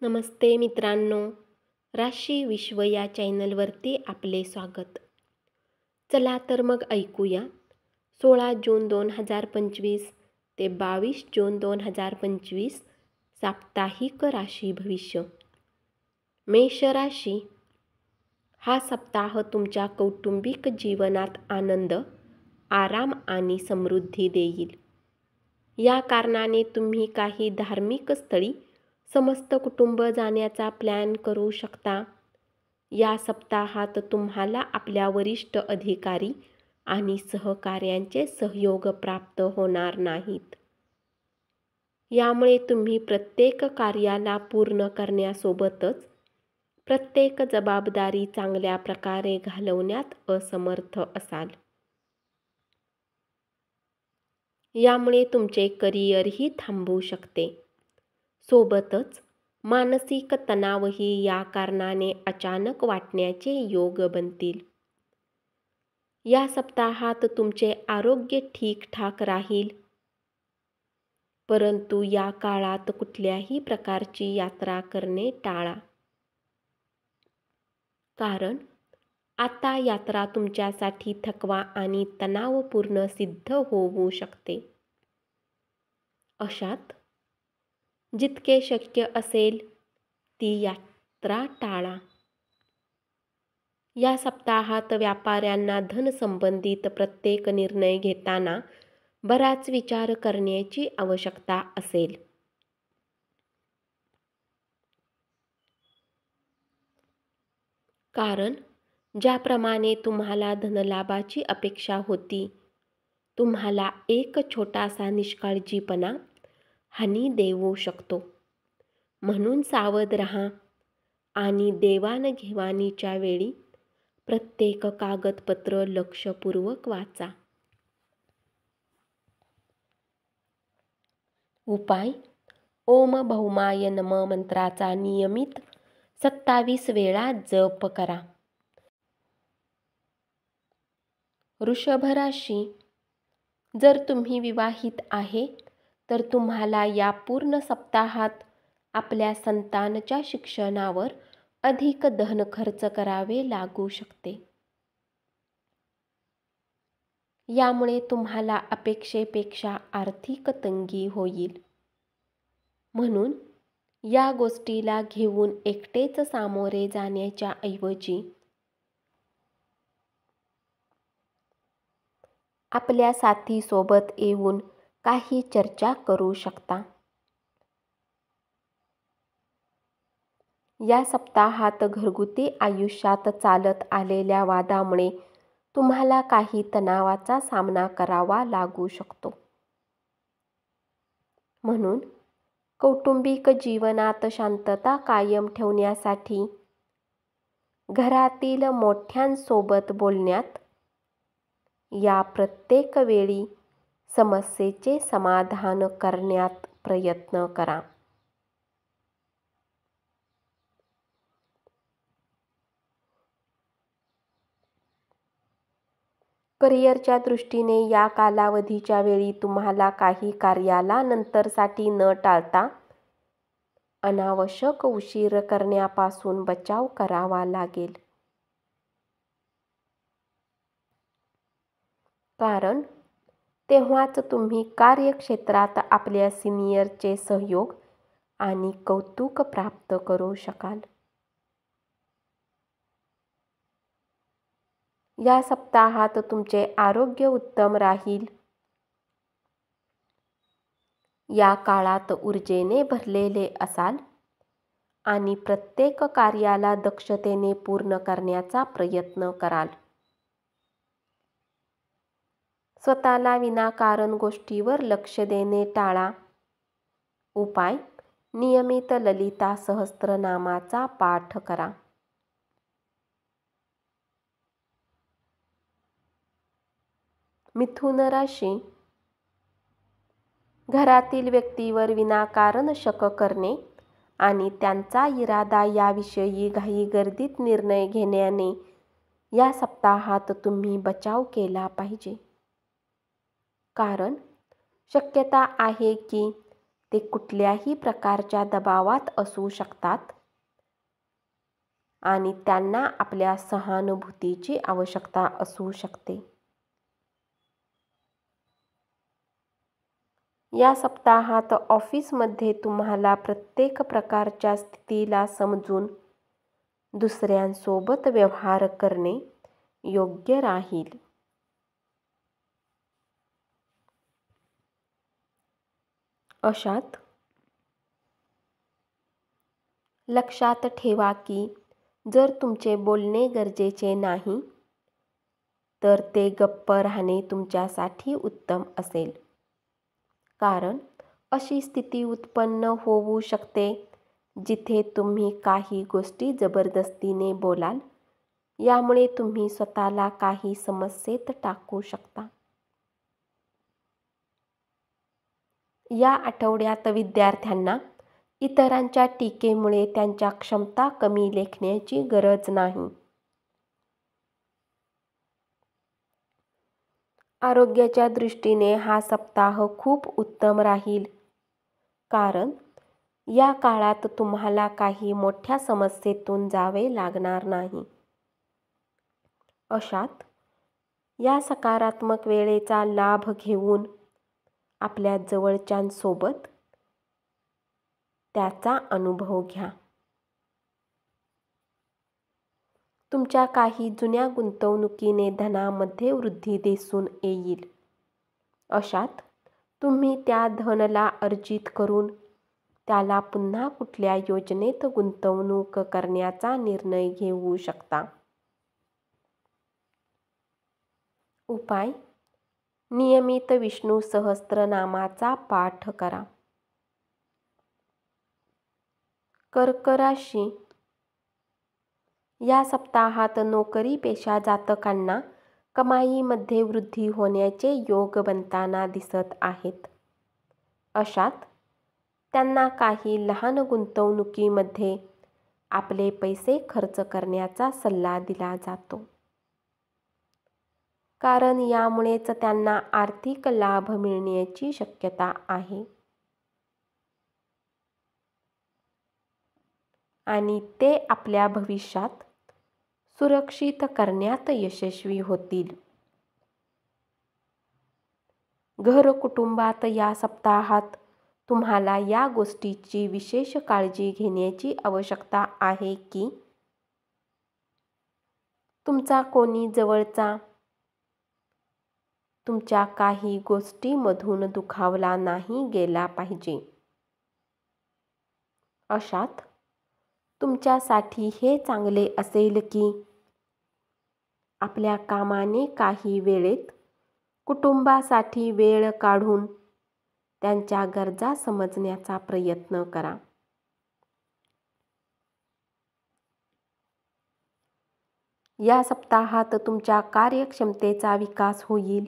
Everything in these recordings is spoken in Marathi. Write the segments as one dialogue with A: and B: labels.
A: नमस्ते मित्रांनो, राशी विश्व या चॅनलवरती आपले स्वागत. चला तर मग ऐकूया 16 जून 2025 ते 22 जून 2025 साप्ताहिक राशी भविष्य. मेष राशी. हा सप्ताह तुमच्या कौटुंबिक जीवनात आनंद, आराम आणि समृद्धी देईल. या कारणाने तुम्ही काही धार्मिक स्थळी समस्त कुटुंब जाण्याचा प्लॅन करू शकता. या सप्ताहात तुम्हाला आपल्या वरिष्ठ अधिकारी आणि सहकाऱ्यांचे सहयोग प्राप्त होणार नाहीत. यामुळे तुम्ही प्रत्येक कार्याला पूर्ण करण्यासोबतच प्रत्येक जबाबदारी चांगल्या प्रकारे घालवण्यात असमर्थ असाल. यामुळे तुमचे करिअरही थांबू शकते. सोबतच मानसिक तणावही या कारणाने अचानक वाटण्याचे योग बनतील. या सप्ताहात तुमचे आरोग्य ठीकठाक राहील, परंतु या काळात कुठल्याही प्रकारची यात्रा करणे टाळा. कारण आता यात्रा तुमच्यासाठी थकवा आणि तणावपूर्ण सिद्ध होऊ शकते. अशात जितके शक्य असेल ती यात्रा टाळा. या सप्ताहात व्यापाऱ्यांना धनसंबंधित प्रत्येक निर्णय घेताना बराच विचार करण्याची आवश्यकता असेल. कारण ज्याप्रमाणे तुम्हाला धनलाभाची अपेक्षा होती, तुम्हाला एक छोटासा निष्काळजीपणा हानी देऊ शकतो. म्हणून सावध राहा आणि देवाणघेवाणीच्या वेळी प्रत्येक कागदपत्र लक्षपूर्वक वाचा. उपाय: ओम भौमाय नमः मंत्राचा नियमित 27 वेळा जप करा. वृषभ राशी. जर तुम्ही विवाहित आहे तर तुम्हाला या पूर्ण सप्ताहात आपल्या संतानाच्या शिक्षणावर अधिक धन खर्च करावे लागू शकते. यामुळे तुम्हाला अपेक्षेपेक्षा आर्थिक तंगी होईल. म्हणून या गोष्टीला घेऊन एकटेच सामोरे जाण्याच्या ऐवजी आपल्या साथीसोबत येऊन काही चर्चा करू शकता. या सप्ताहात घरगुती आयुष्यात चालत आलेल्या वादामुळे तुम्हाला काही तणावाचा सामना करावा लागू शकतो. म्हणून कौटुंबिक जीवनात शांतता कायम ठेवण्यासाठी घरातील मोठ्यांसोबत बोलण्यात या प्रत्येक वेळी समस्येचे समाधान करण्यात प्रयत्न करा. करिअरच्या दृष्टीने या कालावधीच्या वेळी तुम्हाला काही कार्याला नंतरसाठी न टाळता अनावश्यक उशीर करण्यापासून बचाव करावा लागेल. कारण तेव्हाच तुम्ही कार्यक्षेत्रात आपल्या सिनियरचे सहयोग आणि कौतुक प्राप्त करू शकाल. या सप्ताहात तुमचे आरोग्य उत्तम राहील. या काळात ऊर्जेने भरलेले असाल आणि प्रत्येक कार्याला दक्षतेने पूर्ण करण्याचा प्रयत्न कराल. स्वतःला विनाकारण गोष्टीवर लक्ष देणे टाळा. उपाय: नियमित ललिता सहस्त्रनामाचा पाठ करा. मिथुन राशी. घरातील व्यक्तीवर विनाकारण शक करणे आणि त्यांचा इरादा याविषयी घाईगर्दीत निर्णय घेण्याने या सप्ताहात तुम्ही बचाव केला पाहिजे. कारण शक्यता आहे की ते कुठल्याही प्रकारच्या दबावात असू शकतात आणि त्यांना आपल्या सहानुभूतीची आवश्यकता असू शकते. या सप्ताहात ऑफिसमध्ये तुम्हाला प्रत्येक प्रकारच्या स्थितीला समजून दुसऱ्यांसोबत व्यवहार करणे योग्य राहील. अशात लक्षात ठेवा की जर तुमचे बोलणे गरजेचे नाही तर ते गप्प राहणे तुमच्यासाठी उत्तम असेल, कारण अशी स्थिती उत्पन्न होऊ शकते जिथे तुम्ही काही गोष्टी जबरदस्तीने बोलाल. यामुळे तुम्ही स्वतःला काही समस्येत टाकू शकता. या आठवड्यात विद्यार्थ्यांना इतरांच्या टीकेमुळे त्यांच्या क्षमता कमी लेखण्याची गरज नाही. आरोग्याच्या दृष्टीने हा सप्ताह खूप उत्तम राहील, कारण या काळात तुम्हाला काही मोठ्या समस्येतून जावे लागणार नाही. अशात या सकारात्मक वेळेचा लाभ घेऊन आपल्या जवळच्यांसोबत त्याचा अनुभव घ्या. तुमच्या काही जुन्या गुंतवणुकीने धनामध्ये वृद्धी दिसून येईल. अशात तुम्ही त्या धनला अर्जित करून त्याला पुन्हा कुठल्या योजनेत गुंतवणूक करण्याचा निर्णय घेऊ शकता. उपाय: नियमित विष्णू सहस्त्रनामाचा पाठ करा. कर्क राशी: या सप्ताहात नोकरी पेशा जातकांना कमाईमध्ये वृद्धी होण्याचे योग बनताना दिसत आहेत. अशात त्यांना काही लहान गुंतवणुकीमध्ये आपले पैसे खर्च करण्याचा सल्ला दिला जातो, कारण यामुळेच त्यांना आर्थिक लाभ मिळण्याची शक्यता आहे आणि ते आपल्या भविष्यात सुरक्षित करण्यात यशस्वी होतील. घर कुटुंबात या सप्ताहात तुम्हाला या गोष्टीची विशेष काळजी घेण्याची आवश्यकता आहे की तुमचा कोणी जवळचा तुमच्या काही गोष्टींमधून दुखावला नाही गेला पाहिजे. अशात तुमच्यासाठी हे चांगले असेल की आपल्या कामाने काही वेळेत कुटुंबासाठी वेळ काढून त्यांच्या गरजा समजण्याचा प्रयत्न करा. या सप्ताहात तुमच्या कार्यक्षमतेचा विकास होईल.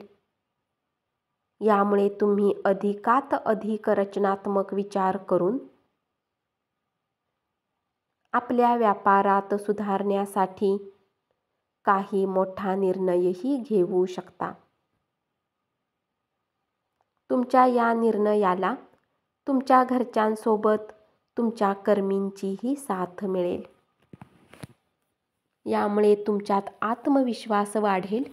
A: यामुळे तुम्ही अधिकात अधिक रचनात्मक विचार करून आपल्या व्यापारात सुधारण्यासाठी काही मोठा निर्णयही घेऊ शकता. तुमच्या या निर्णयाला तुमच्या घरच्यांसोबत तुमच्या कर्मींचीही साथ मिळेल. यामुळे तुमच्यात आत्मविश्वास वाढेल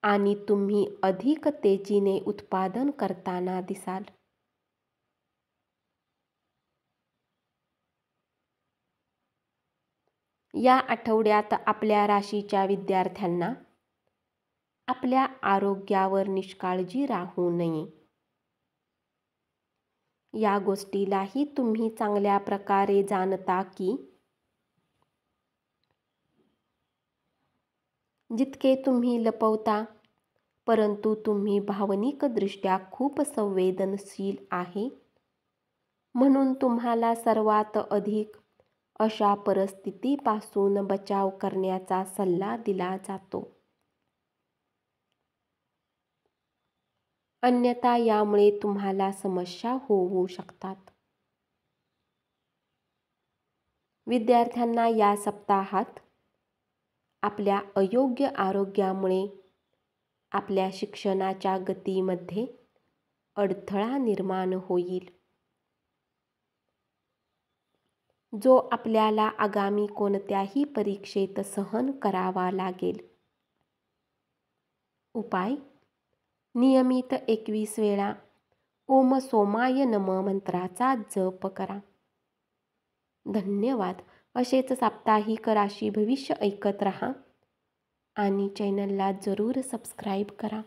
A: आणि तुम्ही अधिक तेजीने उत्पादन करताना दिसाल. या आठवड्यात आपल्या राशीच्या विद्यार्थ्यांना आपल्या आरोग्यावर निष्काळजी राहू नये. या गोष्टीलाही तुम्ही चांगल्या प्रकारे जाणता की जितके तुम्ही लपवता, परंतु तुम्ही भावनिकदृष्ट्या खूप संवेदनशील आहे, म्हणून तुम्हाला सर्वात अधिक अशा परिस्थितीपासून बचाव करण्याचा सल्ला दिला जातो. अन्यथा यामुळे तुम्हाला समस्या होऊ शकतात. विद्यार्थ्यांना या सप्ताहात आपल्या अयोग्य आरोग्यामुळे आपल्या शिक्षणाच्या गतीमध्ये अडथळा निर्माण होईल. जो आपल्याला आगामी कोणत्याही परीक्षेत सहन करावा लागेल. उपाय: नियमित 21 वेळा ओम सोमाय नम मंत्राचा जप करा. धन्यवाद. असेच साप्ताहिक राशी भविष्य ऐकत रहा आणि चॅनलला जरूर सबस्क्राईब करा.